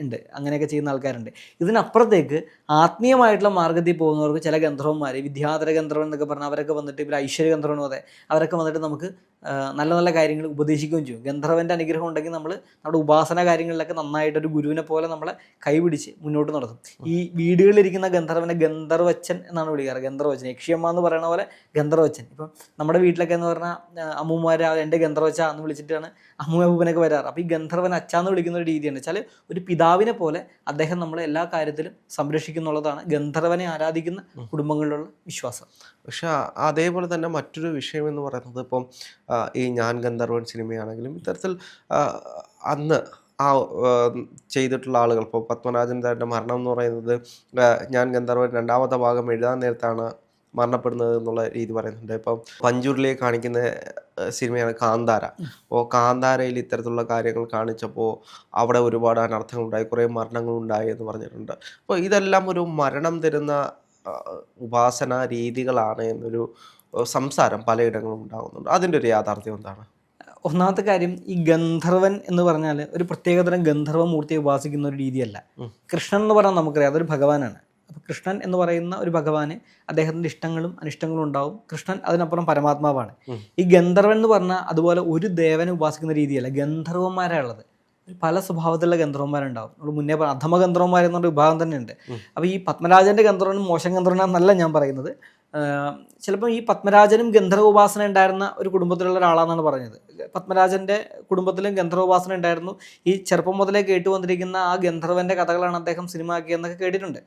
ഉണ്ട്. അങ്ങനെയൊക്കെ ചെയ്യുന്ന ആൾക്കാരുണ്ട്. ഇതിനപ്പുറത്തേക്ക് ആത്മീയമായിട്ടുള്ള മാർഗ്ഗത്തിൽ പോകുന്നവർക്ക് ചില ഗന്ധർവന്മാർ, വിദ്യാധര ഗന്ധർവൻ എന്നൊക്കെ പറഞ്ഞാൽ അവരൊക്കെ വന്നിട്ട് ഇവർ ഐശ്വര്യ ഗന്ധർവനും അതെ, അവരൊക്കെ വന്നിട്ട് നമുക്ക് നല്ല കാര്യങ്ങൾ ഉപദേശിക്കുകയും ചെയ്യും. ഗന്ധർവൻ്റെ അനുഗ്രഹം ഉണ്ടെങ്കിൽ നമ്മുടെ ഉപാസന കാര്യങ്ങളിലൊക്കെ നന്നായിട്ടൊരു ഗുരുവിനെ പോലെ നമ്മളെ കൈപിടിച്ച് മുന്നോട്ട് നടത്തും. ഈ വീടുകളിലിരിക്കുന്ന ഗന്ധർവനെ ഗന്ധർവച്ചൻ എന്നാണ് വിളിക്കാറ്. ഗന്ധർവച്ചൻ, യക്ഷിയമ്മ എന്ന് പറയുന്ന പോലെ ഗന്ധർവച്ചൻ. ഇപ്പം നമ്മുടെ വീട്ടിലൊക്കെ എന്ന് പറഞ്ഞാൽ അമ്മൂമാർ എൻ്റെ ഗന്ധർവച്ച എന്ന് വിളിച്ചിട്ടാണ് അമ്മൂമ്മൂപ്പനൊക്കെ വരാറ്. അപ്പോൾ ഈ ഗന്ധർവൻ അച്ചാന്ന് വിളിക്കുന്ന ഒരു രീതിയാണ് വെച്ചാൽ ഒരു പിതാവിനെ പോലെ അദ്ദേഹം നമ്മളെ എല്ലാ കാര്യത്തിലും സംരക്ഷിക്കുന്നുള്ളതാണ് ഗന്ധർവനെ ആരാധിക്കുന്ന കുടുംബങ്ങളിലുള്ള വിശ്വാസം. പക്ഷെ അതേപോലെ തന്നെ മറ്റൊരു വിഷയം എന്ന് പറയുന്നത് ഇപ്പം ഈ ഞാൻ ഗന്ധർവൻ സിനിമയാണെങ്കിലും ഇത്തരത്തിൽ ആ, അന്ന് ആ ആ, ചെയ്തിട്ടുള്ള ആളുകൾ ഇപ്പോൾ പത്മരാജൻ്റെ മരണം എന്ന് പറയുന്നത് ഞാൻ ഗന്ധർവൻ രണ്ടാമത്തെ ഭാഗം എഴുതാൻ നേരത്താണ് മരണപ്പെടുന്നത് എന്നുള്ള രീതി പറയുന്നുണ്ട്. ഇപ്പം പഞ്ചുരുളിയെ കാണിക്കുന്ന സിനിമയാണ് കാന്താര. അപ്പോൾ കാന്താരയിൽ ഇത്തരത്തിലുള്ള കാര്യങ്ങൾ കാണിച്ചപ്പോൾ അവിടെ ഒരുപാട് അനർത്ഥങ്ങളുണ്ടായി, കുറേ മരണങ്ങളുണ്ടായി എന്ന് പറഞ്ഞിട്ടുണ്ട്. അപ്പോൾ ഇതെല്ലാം ഒരു മരണം തരുന്ന ഉപാസന രീതികളാണ് എന്നൊരു സംസാരം പലയിടങ്ങളും ഉണ്ടാകുന്നുണ്ട്. അതിൻ്റെ ഒരു യാഥാർത്ഥ്യം എന്താണ്? ഒന്നാമത്തെ കാര്യം, ഈ ഗന്ധർവൻ എന്ന് പറഞ്ഞാൽ ഒരു പ്രത്യേകതരം ഗന്ധർവ മൂർത്തിയെ ഉപാസിക്കുന്ന ഒരു രീതിയല്ല. കൃഷ്ണൻ എന്ന് പറഞ്ഞാൽ നമുക്കറിയാം അതൊരു ഭഗവാനാണ്. അപ്പോൾ കൃഷ്ണൻ എന്ന് പറയുന്ന ഒരു ഭഗവാന് അദ്ദേഹത്തിൻ്റെ ഇഷ്ടങ്ങളും അനിഷ്ടങ്ങളും ഉണ്ടാവും. കൃഷ്ണൻ അതിനപ്പുറം പരമാത്മാവാണ്. ഈ ഗന്ധർവൻ എന്ന് പറഞ്ഞാൽ അതുപോലെ ഒരു ദേവനെ ഉപാസിക്കുന്ന രീതിയല്ല, ഗന്ധർവന്മാരാണ് ഉള്ളത്. പല സ്വഭാവത്തിലുള്ള ഗന്ധർവന്മാരുണ്ടാവും. നമ്മൾ മുന്നേ പറഞ്ഞ അധമ ഗന്ധർവന്മാർ എന്നൊരു വിഭാഗം തന്നെ ഉണ്ട്. അപ്പോൾ ഈ പത്മരാജൻ്റെ ഗന്ധർവനും മോശം ഗന്ധർവനാണെന്നല്ല ഞാൻ പറയുന്നത്. ചിലപ്പോൾ ഈ പത്മരാജനും ഗന്ധർവ ഉപാസന ഉണ്ടായിരുന്ന ഒരു കുടുംബത്തിലുള്ള ഒരാളാണെന്നാണ് പറഞ്ഞത്. പത്മരാജൻ്റെ കുടുംബത്തിലും ഗന്ധർവ ഉപാസന ഉണ്ടായിരുന്നു. ഈ ചെറുപ്പം മുതലേ കേട്ടുവന്നിരിക്കുന്ന ആ ഗന്ധർവൻ്റെ കഥകളാണ് അദ്ദേഹം സിനിമ ആക്കിയെന്നൊക്കെ കേട്ടിട്ടുണ്ട്.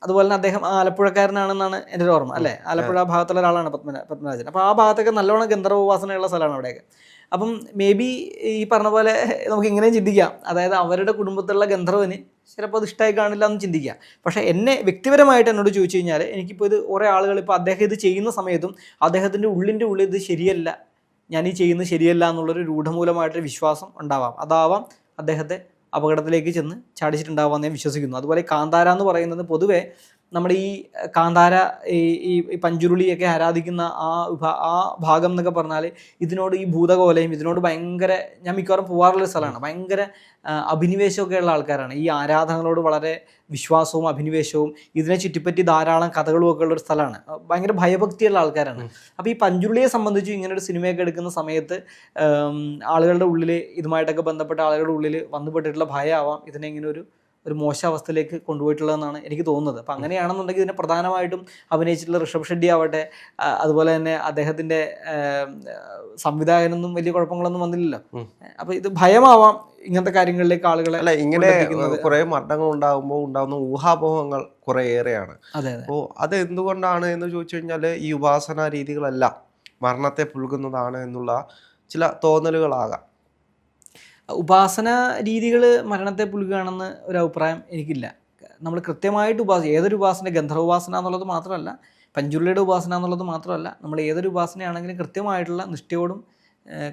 അതുപോലെ തന്നെ അദ്ദേഹം ആലപ്പുഴക്കാരനാണെന്നാണ് എൻ്റെ ഒരു ഓർമ്മ, അല്ലേ? ആലപ്പുഴ ഭാഗത്തുള്ള ഒരാളാണ് പത്മരാജൻ. അപ്പോൾ ആ ഭാഗത്തൊക്കെ നല്ലോണം ഗന്ധർവ ഉപാസനയുള്ള സ്ഥലമാണ് അവിടെയൊക്കെ. അപ്പം മേ ബി ഈ പറഞ്ഞ പോലെ നമുക്ക് ഇങ്ങനെയും ചിന്തിക്കാം, അതായത് അവരുടെ കുടുംബത്തിലുള്ള ഗന്ധർവന് ചിലപ്പോൾ അത് ഇഷ്ടമായി കാണില്ല എന്ന് ചിന്തിക്കാം. പക്ഷേ എന്നെ വ്യക്തിപരമായിട്ട് എന്നോട് ചോദിച്ചു കഴിഞ്ഞാൽ, എനിക്കിപ്പോൾ ഇത് കുറേ ആളുകൾ ഇപ്പോൾ അദ്ദേഹം ഇത് ചെയ്യുന്ന സമയത്തും അദ്ദേഹത്തിൻ്റെ ഉള്ളിൽ ഇത് ശരിയല്ല, ഞാൻ ഈ ചെയ്യുന്നത് ശരിയല്ല എന്നുള്ളൊരു രൂഢമൂലമായിട്ടൊരു വിശ്വാസം ഉണ്ടാവാം. അതാവാം അദ്ദേഹത്തെ അപകടത്തിലേക്ക് ചെന്ന് ചാടിച്ചിട്ടുണ്ടാവാമെന്ന് ഞാൻ വിശ്വസിക്കുന്നു. അതുപോലെ കാന്താര എന്ന് പൊതുവെ നമ്മുടെ ഈ കാന്താര ഈ പഞ്ചുരുളിയൊക്കെ ആരാധിക്കുന്ന ആ ഭാഗം എന്നൊക്കെ പറഞ്ഞാൽ ഇതിനോട് ഈ ഭൂതകോലയും ഇതിനോട് ഭയങ്കര, ഞാൻ മിക്കവാറും പോകാറുള്ളൊരു സ്ഥലമാണ്. ഭയങ്കര അഭിനിവേശമൊക്കെ ഉള്ള ആൾക്കാരാണ്. ഈ ആരാധനകളോട് വളരെ വിശ്വാസവും അഭിനിവേശവും ഇതിനെ ചുറ്റിപ്പറ്റി ധാരാളം കഥകളും ഒക്കെ ഉള്ളൊരു സ്ഥലമാണ്. ഭയങ്കര ഭയഭക്തിയുള്ള ആൾക്കാരാണ്. അപ്പോൾ ഈ പഞ്ചുരുളിയെ സംബന്ധിച്ച് ഇങ്ങനൊരു സിനിമയൊക്കെ എടുക്കുന്ന സമയത്ത് ആളുകളുടെ ഉള്ളിൽ, ഇതുമായിട്ടൊക്കെ ബന്ധപ്പെട്ട ആളുകളുടെ ഉള്ളിൽ വന്നുപെട്ടിട്ടുള്ള ഭയമാവാം ഇതിനെ ഇങ്ങനെ ഒരു മോശാവസ്ഥയിലേക്ക് കൊണ്ടുപോയിട്ടുള്ളതെന്നാണ് എനിക്ക് തോന്നുന്നത്. അപ്പം അങ്ങനെയാണെന്നുണ്ടെങ്കിൽ ഇതിനെ പ്രധാനമായിട്ടും അഭിനയിച്ചിട്ടുള്ള ഋഷഭ് ഷെട്ടി ആവട്ടെ, അതുപോലെ തന്നെ അദ്ദേഹത്തിൻ്റെ സംവിധായകനൊന്നും വലിയ കുഴപ്പങ്ങളൊന്നും വന്നില്ലല്ലോ. അപ്പോൾ ഇത് ഭയമാവാം ഇങ്ങനത്തെ കാര്യങ്ങളിലേക്ക് ആളുകളെ. അല്ല, ഇങ്ങനെ കുറേ മരണങ്ങൾ ഉണ്ടാകുമ്പോൾ ഉണ്ടാകുന്ന ഊഹാപോഹങ്ങൾ കുറേ ഏറെയാണ്. അപ്പോൾ അത് എന്തുകൊണ്ടാണ് എന്ന് ചോദിച്ചു കഴിഞ്ഞാൽ ഈ ഉപാസന രീതികളെല്ലാം മരണത്തെ പുൽകുന്നതാണ് എന്നുള്ള ചില തോന്നലുകളാകാം. ഉപാസന രീതികൾ മരണത്തെ പുൽകുകയാണെന്ന് ഒരു അഭിപ്രായം എനിക്കില്ല. നമ്മൾ കൃത്യമായിട്ട് ഏതൊരു ഉപാസന, ഗന്ധർവ ഉപാസന എന്നുള്ളത് മാത്രമല്ല, പഞ്ചുരുളിയുടെ ഉപാസന എന്നുള്ളത് മാത്രമല്ല, നമ്മൾ ഏതൊരു ഉപാസനയാണെങ്കിലും കൃത്യമായിട്ടുള്ള നിഷ്ഠയോടും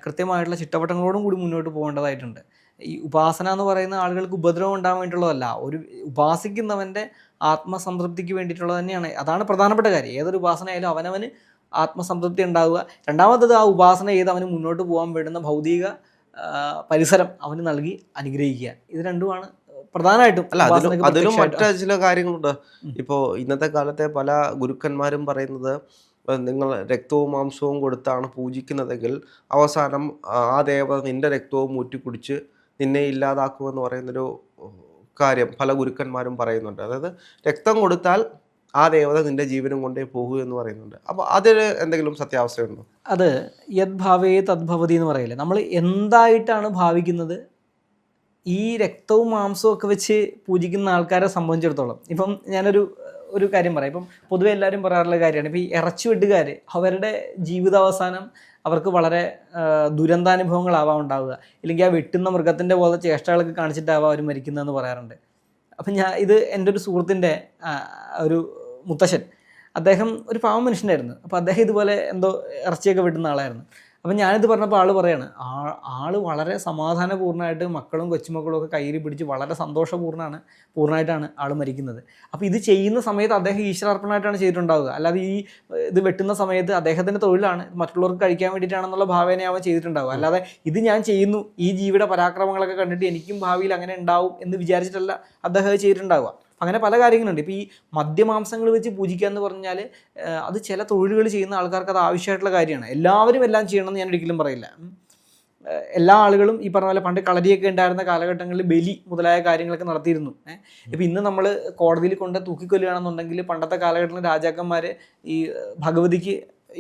കൃത്യമായിട്ടുള്ള ചിട്ടവട്ടങ്ങളോടും കൂടി മുന്നോട്ട് പോകേണ്ടതായിട്ടുണ്ട്. ഈ ഉപാസന എന്ന് പറയുന്ന ആളുകൾക്ക് ഉപദ്രവം ഉണ്ടാകാൻ വേണ്ടിയിട്ടുള്ളതല്ല, ഒരു ഉപാസിക്കുന്നവൻ്റെ ആത്മസംതൃപ്തിക്ക് വേണ്ടിയിട്ടുള്ളത് തന്നെയാണ്. അതാണ് പ്രധാനപ്പെട്ട കാര്യം. ഏതൊരു ഉപാസനയായാലും അവനവന് ആത്മസംതൃപ്തി ഉണ്ടാവുക. രണ്ടാമത്തത്, ആ ഉപാസന ചെയ്ത് അവന് മുന്നോട്ട് പോകാൻ വേണ്ടുന്ന ഭൗതിക പരിസരം അവന് നൽകി അനുഗ്രഹിക്കുക. ഇത് രണ്ടുമാണ് പ്രധാനമായിട്ടും. അല്ല, അതിലും മറ്റു ചില കാര്യങ്ങളുണ്ട്. ഇപ്പോൾ ഇന്നത്തെ കാലത്തെ പല ഗുരുക്കന്മാരും പറയുന്നത്, നിങ്ങൾ രക്തവും മാംസവും കൊടുത്താണ് പൂജിക്കുന്നതെങ്കിൽ അവസാനം ആ ദേവത നിന്റെ രക്തവും ഊറ്റിക്കുടിച്ച് നിന്നെ ഇല്ലാതാക്കുമെന്ന് പറയുന്നൊരു കാര്യം പല ഗുരുക്കന്മാരും പറയുന്നുണ്ട്. അതായത് രക്തം കൊടുത്താൽ ആ ദേവത നിന്റെ ജീവനും കൊണ്ടേ പോകൂ എന്ന് പറയുന്നുണ്ട്. അപ്പോൾ അതിൽ എന്തെങ്കിലും സത്യാവസ്ഥയുണ്ടോ? അത് യദ് ഭാവേ തദ്ഭവതി എന്ന് പറയില്ലേ, നമ്മൾ എന്തായിട്ടാണ് ഭാവിക്കുന്നത്, ഈ രക്തവും മാംസവും ഒക്കെ വെച്ച് പൂജിക്കുന്ന ആൾക്കാരെ സംബന്ധിച്ചിടത്തോളം, ഇപ്പം ഞാനൊരു കാര്യം പറയാം. ഇപ്പം പൊതുവെ എല്ലാവരും പറയാറുള്ള കാര്യമാണ്, ഇപ്പോൾ ഈ ഇറച്ചി വെട്ടുകാർ അവരുടെ ജീവിതാവസാനം അവർക്ക് വളരെ ദുരന്താനുഭവങ്ങളാവാം ഉണ്ടാവുക, ഇല്ലെങ്കിൽ ആ വെട്ടുന്ന മൃഗത്തിൻ്റെ പോലെ ചേഷ്ടകളൊക്കെ കാണിച്ചിട്ടാവാം അവർ മരിക്കുന്നതെന്ന് പറയാറുണ്ട്. അപ്പം ഇത് എൻ്റെ ഒരു സുഹൃത്തിൻ്റെ ഒരു മുത്തശ്ശൻ, അദ്ദേഹം ഒരു പാവം മനുഷ്യനായിരുന്നു. അപ്പോൾ അദ്ദേഹം ഇതുപോലെ എന്തോ ഇറച്ചിയൊക്കെ വെട്ടുന്ന ആളായിരുന്നു. അപ്പം ഞാനിത് പറഞ്ഞപ്പോൾ ആൾ പറയാണ്, ആൾ വളരെ സമാധാനപൂർണ്ണമായിട്ട് മക്കളും കൊച്ചുമക്കളും ഒക്കെ കയ്യിൽ പിടിച്ച് വളരെ പൂർണ്ണമായിട്ടാണ് ആൾ മരിക്കുന്നത്. അപ്പോൾ ഇത് ചെയ്യുന്ന സമയത്ത് അദ്ദേഹം ഈശ്വരാർപ്പണമായിട്ടാണ് ചെയ്തിട്ടുണ്ടാവുക. അല്ലാതെ ഇത് വെട്ടുന്ന സമയത്ത് അദ്ദേഹത്തിൻ്റെ തൊഴിലാണ്, മറ്റുള്ളവർക്ക് കഴിക്കാൻ വേണ്ടിയിട്ടാണെന്നുള്ള ഭാവനയാവാൻ ചെയ്തിട്ടുണ്ടാവുക. അല്ലാതെ ഇത് ഞാൻ ചെയ്യുന്നു, ഈ ജീവിയുടെ പരാക്രമങ്ങളൊക്കെ കണ്ടിട്ട് എനിക്കും ഭാവിയിൽ അങ്ങനെ ഉണ്ടാവും എന്ന് വിചാരിച്ചിട്ടല്ല അദ്ദേഹം അത് ചെയ്തിട്ടുണ്ടാവുക. അങ്ങനെ പല കാര്യങ്ങളുണ്ട്. ഇപ്പോൾ ഈ മദ്യമാംസങ്ങൾ വെച്ച് പൂജിക്കുക എന്ന് പറഞ്ഞാൽ അത് ചില തൊഴിലുകൾ ചെയ്യുന്ന ആൾക്കാർക്ക് അത് ആവശ്യമായിട്ടുള്ള കാര്യമാണ്. എല്ലാവരും എല്ലാം ചെയ്യണമെന്ന് ഞാൻ ഒരിക്കലും പറയില്ല. എല്ലാ ആളുകളും ഈ പറഞ്ഞ പോലെ പണ്ട് കളരിയൊക്കെ ഉണ്ടായിരുന്ന കാലഘട്ടങ്ങളിൽ ബലി മുതലായ കാര്യങ്ങളൊക്കെ നടത്തിയിരുന്നു. ഇപ്പം ഇന്ന് നമ്മൾ കോടതിയിൽ കൊണ്ട് തൂക്കിക്കൊല്ലുകയാണെന്നുണ്ടെങ്കിൽ പണ്ടത്തെ കാലഘട്ടത്തിൽ രാജാക്കന്മാർ ഈ ഭഗവതിക്ക്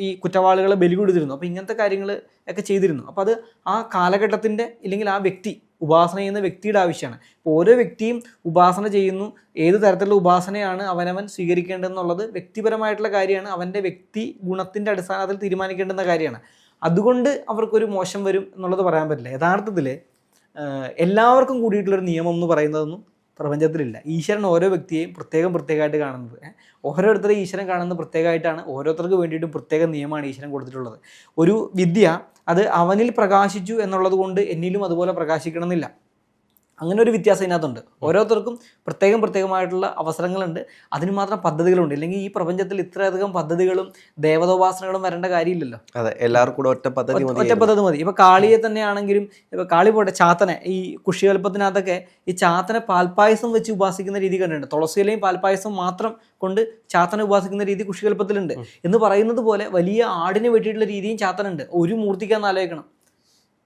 ഈ കുറ്റവാളികളെ ബലി കൊടുത്തിരുന്നു. അപ്പോൾ ഇങ്ങനത്തെ കാര്യങ്ങൾ ഒക്കെ ചെയ്തിരുന്നു. അപ്പോൾ അത് ആ കാലഘട്ടത്തിൻ്റെ ഇല്ലെങ്കിൽ ആ വ്യക്തി ഉപാസന ചെയ്യുന്ന വ്യക്തിയുടെ ആവശ്യമാണ്. ഇപ്പോൾ ഓരോ വ്യക്തിയും ഉപാസന ചെയ്യുന്നു, ഏത് തരത്തിലുള്ള ഉപാസനയാണ് അവനവൻ സ്വീകരിക്കേണ്ടതെന്നുള്ളത് വ്യക്തിപരമായിട്ടുള്ള കാര്യമാണ്, അവൻ്റെ വ്യക്തി ഗുണത്തിൻ്റെ അടിസ്ഥാനത്തിൽ തീരുമാനിക്കേണ്ടുന്ന കാര്യമാണ്. അതുകൊണ്ട് അവർക്കൊരു മോശം വരും എന്നുള്ളത് പറയാൻ പറ്റില്ല. യഥാർത്ഥത്തിൽ എല്ലാവർക്കും കൂടിയിട്ടുള്ളൊരു നിയമം എന്ന് പറയുന്നതൊന്നും പ്രപഞ്ചത്തിലില്ല. ഈശ്വരൻ ഓരോ വ്യക്തിയെയും പ്രത്യേകമായിട്ട് കാണുന്നത്. ഓരോരുത്തരെയും ഈശ്വരൻ കാണുന്നത് പ്രത്യേകമായിട്ടാണ്. ഓരോരുത്തർക്ക് വേണ്ടിയിട്ടും പ്രത്യേക നിയമമാണ് ഈശ്വരൻ കൊടുത്തിട്ടുള്ളത്. ഒരു വിദ്യ അത് അവനിൽ പ്രകാശിച്ചു എന്നുള്ളത് കൊണ്ട് എന്നിലും അതുപോലെ പ്രകാശിക്കണമെന്നില്ല. അങ്ങനെ ഒരു വ്യത്യാസം ഇതിനകത്തുണ്ട്. ഓരോരുത്തർക്കും പ്രത്യേകമായിട്ടുള്ള അവസരങ്ങളുണ്ട്, അതിന് മാത്രം പദ്ധതികളുണ്ട്. ഇല്ലെങ്കിൽ ഈ പ്രപഞ്ചത്തിൽ ഇത്രയധികം പദ്ധതികളും ദേവതോപാസനകളും വരേണ്ട കാര്യമില്ലല്ലോ. അതെ, എല്ലാവർക്കും കൂടെ ഒറ്റ പദ്ധതി മതി. ഇപ്പൊ കാളിയെ തന്നെയാണെങ്കിലും, ഇപ്പൊ കാളി പോട്ടെ, ചാത്തനെ ഈ കുഷികൽപ്പത്തിനകത്തൊക്കെ ഈ ചാത്തനെ പാൽപ്പായസം വെച്ച് ഉപാസിക്കുന്ന രീതി കണ്ടിട്ടുണ്ട്. തുളസിയിലെയും പാൽപ്പായസം മാത്രം കൊണ്ട് ചാത്തനെ ഉപാസിക്കുന്ന രീതി കുഷികൽപ്പത്തിലുണ്ട്. എന്ന് പറയുന്നത് പോലെ വലിയ ആടിനെ വെട്ടിയിട്ടുള്ള രീതിയും ചാത്തനുണ്ട്. ഒരു മൂർത്തിക്കാന്ന് ആലോചിക്കണം.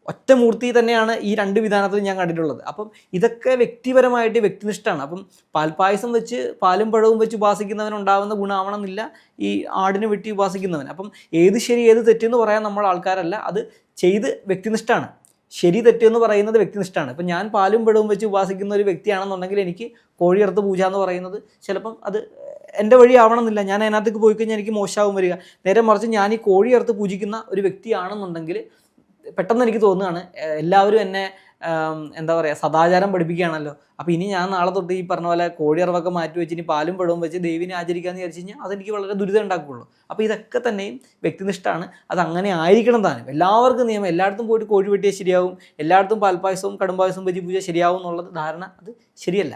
ഒറ്റ മൂർത്തി തന്നെയാണ് ഈ രണ്ട് വിധാനത്തിൽ ഞാൻ കണ്ടിട്ടുള്ളത്. അപ്പം ഇതൊക്കെ വ്യക്തിപരമായിട്ട് വ്യക്തിനിഷ്ഠമാണ്. അപ്പം പാൽപ്പായസം വെച്ച് പാലും പഴവും വെച്ച് ഉപാസിക്കുന്നവനുണ്ടാവുന്ന ഗുണമാവണമെന്നില്ല ഈ ആടിനെ വെട്ടി ഉപാസിക്കുന്നവൻ. അപ്പം ഏത് ശരി ഏത് തെറ്റെന്ന് പറയാൻ നമ്മൾ ആൾക്കാരല്ല, അത് ചെയ്ത് വ്യക്തിനിഷ്ഠമാണ്. ശരി തെറ്റെന്ന് പറയുന്നത് വ്യക്തിനിഷ്ഠമാണ്. ഇപ്പം ഞാൻ പാലും പഴവും വെച്ച് ഉപാസിക്കുന്ന ഒരു വ്യക്തിയാണെന്നുണ്ടെങ്കിൽ എനിക്ക് കോഴിയറുത്ത് പൂജ എന്ന് പറയുന്നത് ചിലപ്പം അത് എൻ്റെ വഴി ആവണമെന്നില്ല. ഞാൻ അതിനകത്തേക്ക് പോയി കഴിഞ്ഞാൽ എനിക്ക് മോശമാവും വരിക. നേരെ മറിച്ച് ഞാൻ ഈ കോഴിയറുത്ത് പൂജിക്കുന്ന ഒരു വ്യക്തിയാണെന്നുണ്ടെങ്കിൽ പെട്ടെന്ന് എനിക്ക് തോന്നുകയാണ് എല്ലാവരും എന്നെ എന്താ പറയുക സദാചാരം പഠിപ്പിക്കുകയാണല്ലോ. അപ്പോൾ ഇനി ഞാൻ നാളെ തൊട്ട് ഈ പറഞ്ഞ പോലെ കോഴിയറവൊക്കെ മാറ്റി വെച്ച് ഇനി പാലും പഴവും വെച്ച് ദേവിനെ ആചരിക്കാമെന്ന് വിചാരിച്ചു കഴിഞ്ഞാൽ അതെനിക്ക് വളരെ ദുരിതം ഉണ്ടാക്കുകയുള്ളൂ. അപ്പോൾ ഇതൊക്കെ തന്നെയും വ്യക്തിനിഷ്ഠമാണ്. അത് അങ്ങനെ ആയിരിക്കണം താനും. എല്ലാവർക്കും നിയമം, എല്ലായിടത്തും പോയിട്ട് കോഴി വെട്ടിയാൽ ശരിയാവും, എല്ലായിടത്തും പാൽപ്പായസവും കടുംപായസവും വെച്ച് പൂജ ശരിയാവും എന്നുള്ളത് ധാരണ അത് ശരിയല്ല.